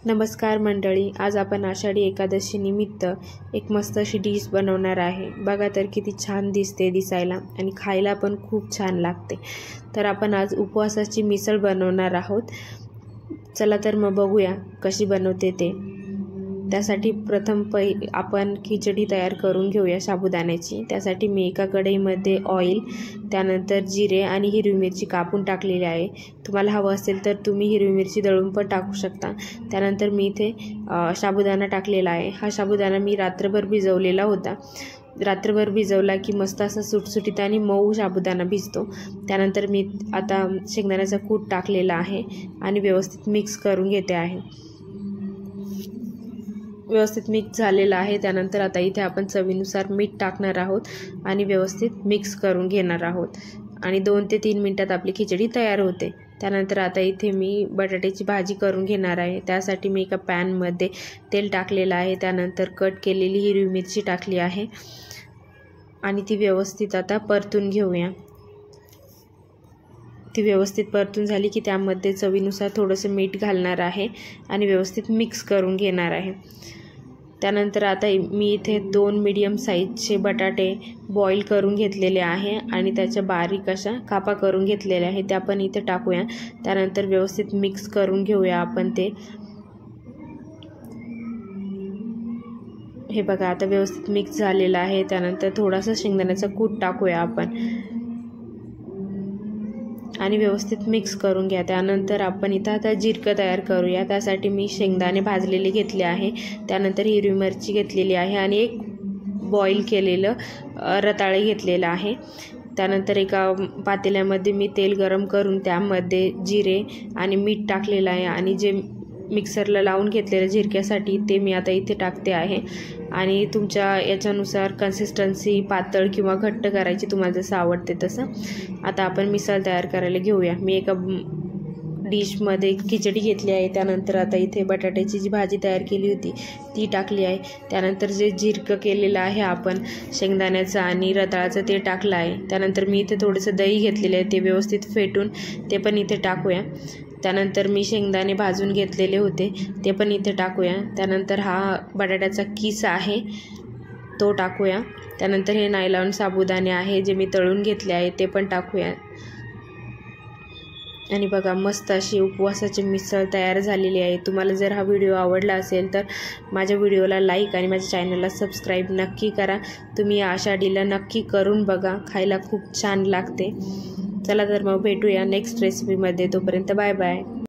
नमस्कार मंडळी, आज आपण आषाढी एकादशी निमित्त एक मस्त अशी डिश बनवणार आहे। बघा तर किती छान दिसते दिसायला आणि खायला पण खूप छान लागते। तर आपण आज उपवासाची मिसळ बनवणार आहोत। चला तर मग बघूया कशी बनवते ते। त्यासाठी प्रथम आपण खिचडी तयार करून घेऊया साबुदाण्याची। त्यासाठी मी एका कढईमध्ये ऑइल, त्यानंतर जिरे आणि हिरवी मिरची कापून टाकलेली आहे। तुम्हाला हवं असेल तर तुम्ही हिरवी मिरची दळून पण टाकू शकता। त्यानंतर मी इथे साबुदाणा टाकलेला आहे। हा साबुदाणा मी रात्रभर भिजवलेला होता। रात्रभर भिजवला की मस्त असा सुटसुटीत आणि मऊ साबुदाणा भिजतो। त्यानंतर मी आता शेंगदाण्याचा कूट टाकलेला आहे आणि व्यवस्थित मिक्स करून घेते आहे। व्यवस्थित मिक्स झालेला आहे। त्यानंतर आता इथे आपण चवीनुसार मीठ टाकणार आहोत आणि व्यवस्थित मिक्स करून घेणार आहोत आणि 2 ते 3 मिनिटात आपली खिचडी तयार होते। त्यानंतर आता इथे मी बटाट्याची भाजी करून घेणार आहे। त्यासाठी मी एका पॅनमध्ये तेल टाकलेलं आहे। त्यानंतर कट केलेली हिरवी मिरची टाकली आहे आणि ती व्यवस्थित आता परतून घेऊया। ती व्यवस्थित परतून झाली की त्यामध्ये चवीनुसार थोडंसं मीठ घालणार आहे आणि व्यवस्थित मिक्स करून घेणार आहे। त्यानंतर आता मी इथे 2 मीडियम साईजचे बटाटे बॉईल करून घेतलेले आहे आणि त्याच्या बारीक अशा कापा करून घेतलेल्या आहे, त्या पण इथे टाकूया। त्यानंतर व्यवस्थित मिक्स करून घेऊया आपण ते। हे बघा आता व्यवस्थित मिक्स झालेलं आहे। त्यानंतर थोडासा शेंगदाण्याचा कूट टाकूया आपण आणि व्यवस्थित मिक्स करून घ्या। त्यानंतर आपण इथं आता जिरकं तयार करूया। त्यासाठी मी शेंगदाणे भाजलेले घेतले आहे, त्यानंतर हिरवी मिरची घेतलेली आहे आणि एक बॉईल केलेलं रताळे घेतलेलं आहे। त्यानंतर एका पातेल्यामध्ये मी तेल गरम करून त्यामध्ये जिरे आणि मीठ टाकलेलं आहे आणि जे मिक्सरला लावून घेतलेलं जिरक्यासाठी ते मी आता इथे टाकते आहे आणि तुमच्या याच्यानुसार कन्सिस्टन्सी पातळ किंवा घट्ट करायची तुम्हाला जसं आवडते तसं। आता आपण मिसळ तयार करायला घेऊया। मी एका डिशमध्ये खिचडी घेतली आहे। त्यानंतर आता इथे बटाट्याची जी भाजी तयार केली होती ती टाकली आहे। त्यानंतर जे जिरकं केलेलं आहे आपण शेंगदाण्याचं आणि रताळाचं ते टाकलं आहे। त्यानंतर मी इथे थोडंसं दही घेतलेलं आहे, ते व्यवस्थित फेटून ते पण इथे टाकूया। त्यानंतर मी शेंगदाणे भाजून घेतलेले होते ते पण इथे टाकूया। त्यानंतर हा बटाट्याचा किस आहे तो टाकूया। त्यानंतर हे नायलॉन साबुदाणे आहे जे मी तळून घेतले आहे ते पण टाकूया आणि बघा मस्त अशी उपवासाची मिसळ तयार झालेली आहे। तुम्हाला जर हा व्हिडिओ आवडला असेल तर माझ्या व्हिडिओला लाईक आणि माझ्या चॅनलला सबस्क्राईब नक्की करा। तुम्ही या आषाढीला नक्की करून बघा, खायला खूप छान लागते। चला तर मग भेटूया नेक्स्ट रेसिपीमध्ये। तोपर्यंत बाय बाय।